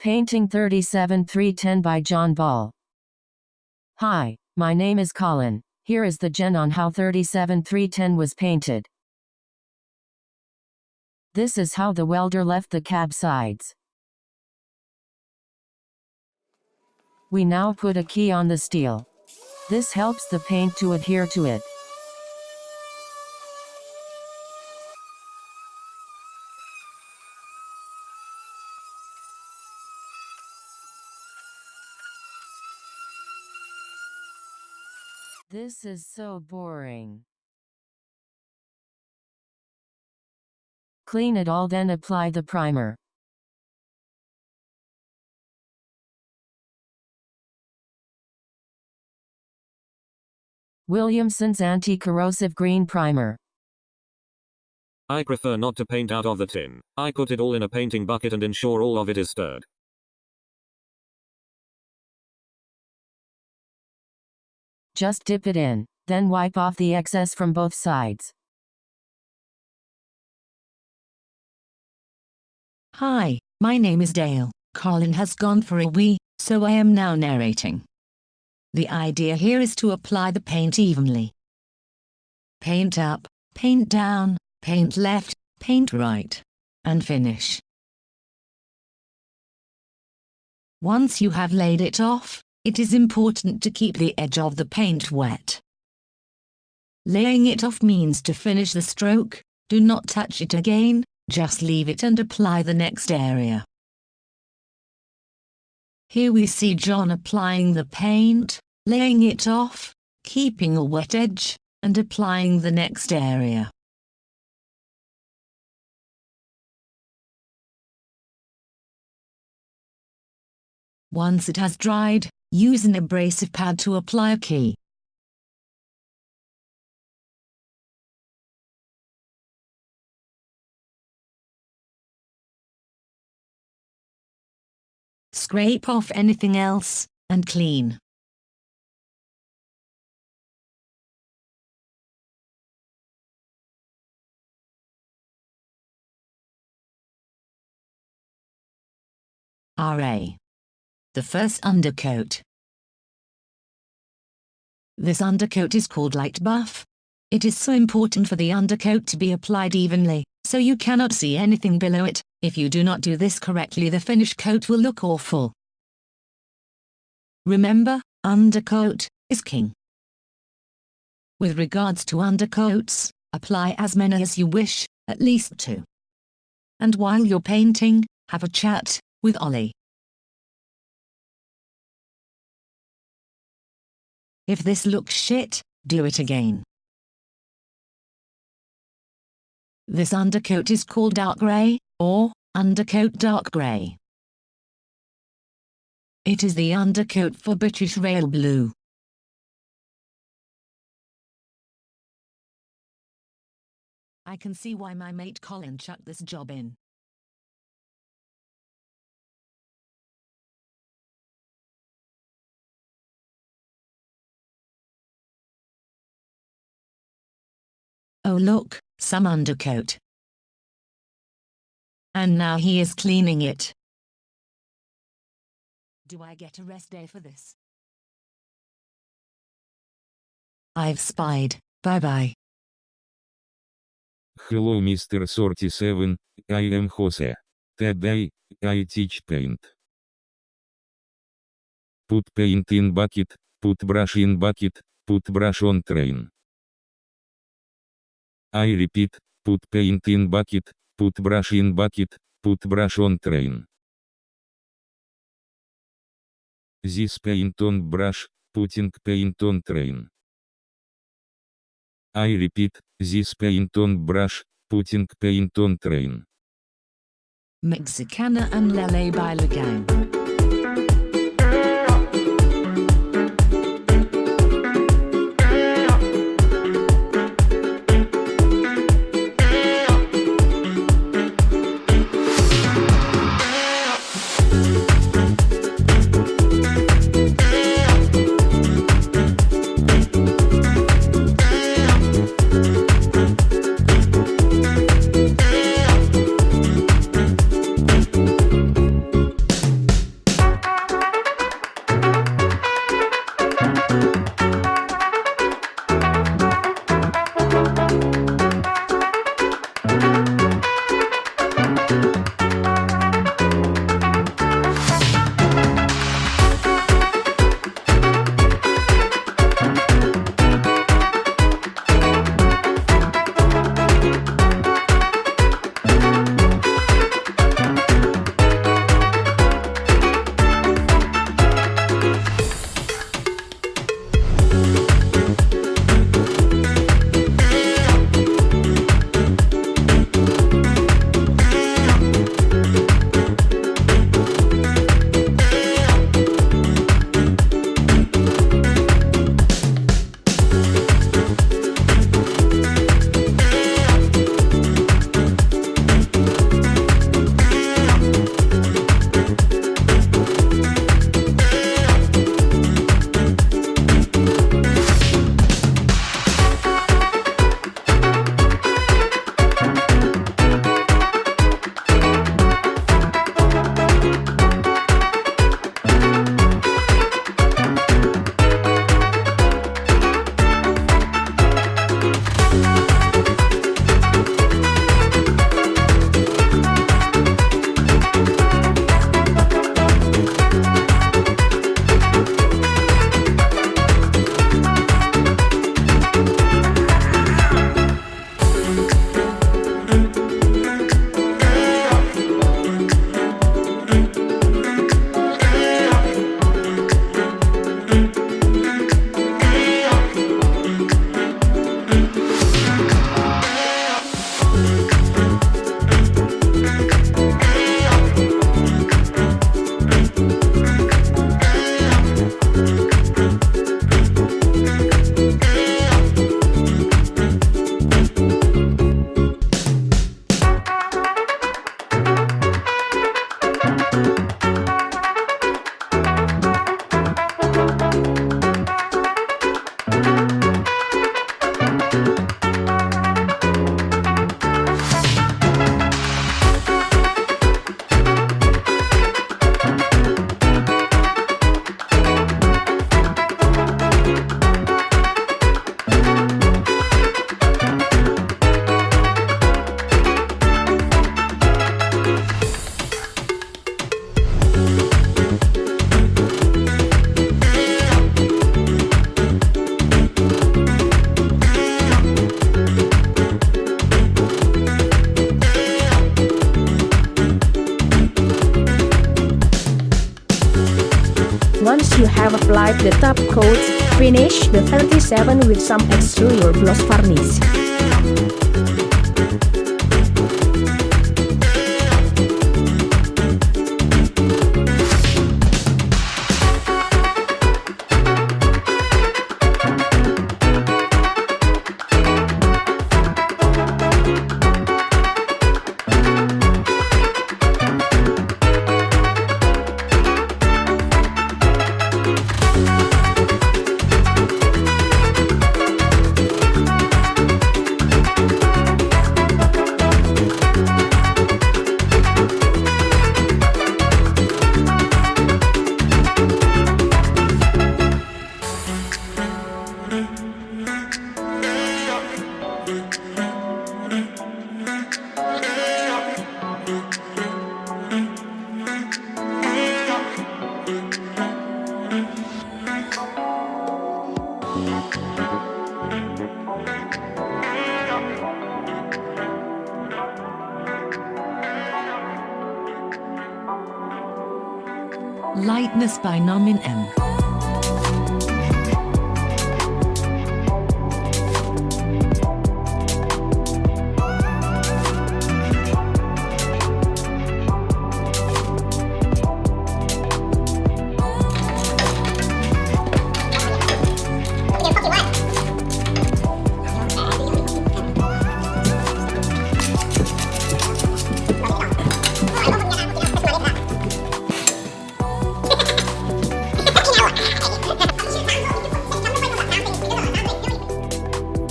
Painting 37310 by John Ball. Hi, my name is Colin. Here is the gen on how 37310 was painted. This is how the welder left the cab sides. We now put a key on the steel. This helps the paint to adhere to it. This is so boring. Clean it all, then apply the primer. Williamson's anti-corrosive green primer. I prefer not to paint out of the tin. I put it all in a painting bucket and ensure all of it is stirred. Just dip it in, then wipe off the excess from both sides. Hi, my name is Dale. Colin has gone for a wee, so I am now narrating. The idea here is to apply the paint evenly. Paint up, paint down, paint left, paint right, and finish. Once you have laid it off, it is important to keep the edge of the paint wet. Laying it off means to finish the stroke, do not touch it again, just leave it and apply the next area. Here we see John applying the paint, laying it off, keeping a wet edge, and applying the next area. Once it has dried, use an abrasive pad to apply a key. Scrape off anything else, and clean. RA. The first undercoat. This undercoat is called light buff. It is so important for the undercoat to be applied evenly, so you cannot see anything below it. If you do not do this correctly, the finished coat will look awful. Remember, undercoat is king. With regards to undercoats, apply as many as you wish, at least 2. And while you're painting, have a chat with Ollie. If this looks shit, do it again. This undercoat is called dark grey, or undercoat dark grey. It is the undercoat for British Rail Blue. I can see why my mate Colin chucked this job in. Oh look, some undercoat. And now he is cleaning it. Do I get a rest day for this? I've spied. Bye-bye. Hello Mr. 37, I am Jose. Today, I teach paint. Put paint in bucket, put brush in bucket, put brush on train. I repeat, put paint in bucket, put brush in bucket, put brush on train. This paint on brush, putting paint on train. I repeat, this paint on brush, putting paint on train. Mexicana and Lele by La Gang. Once you have applied the top coat, finish the 37 with some exterior gloss varnish. Lightness by Nomin M.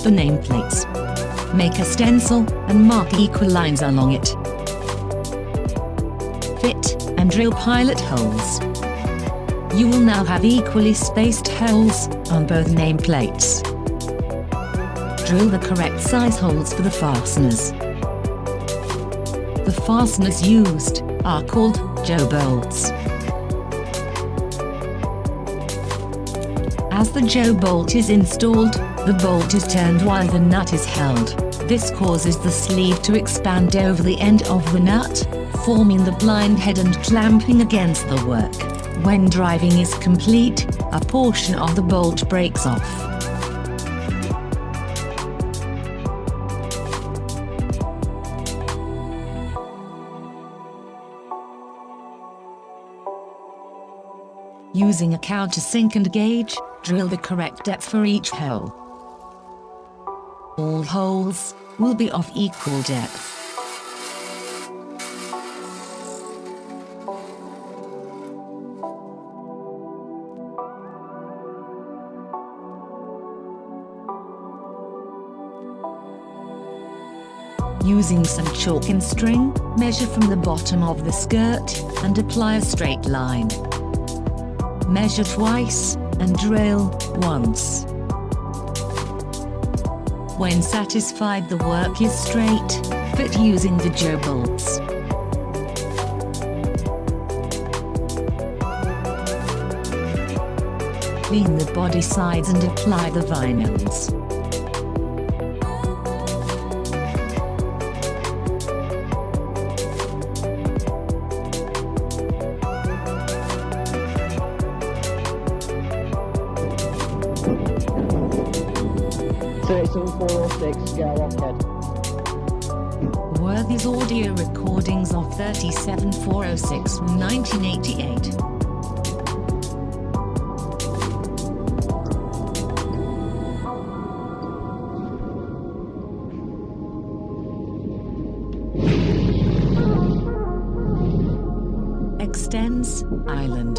The nameplates. Make a stencil and mark equal lines along it. Fit and drill pilot holes. You will now have equally spaced holes on both nameplates. Drill the correct size holes for the fasteners. The fasteners used are called Joe bolts. As the Joe bolt is installed, the bolt is turned while the nut is held. This causes the sleeve to expand over the end of the nut, forming the blind head and clamping against the work. When driving is complete, a portion of the bolt breaks off. Using a countersink and gauge, drill the correct depth for each hole. All holes will be of equal depth. Using some chalk and string, measure from the bottom of the skirt and apply a straight line. Measure twice and drill once. When satisfied the work is straight, fit using the Joe bolts. Clean the body sides and apply the vinyls. Were these audio recordings of 37406 from 1988? Extends, Island.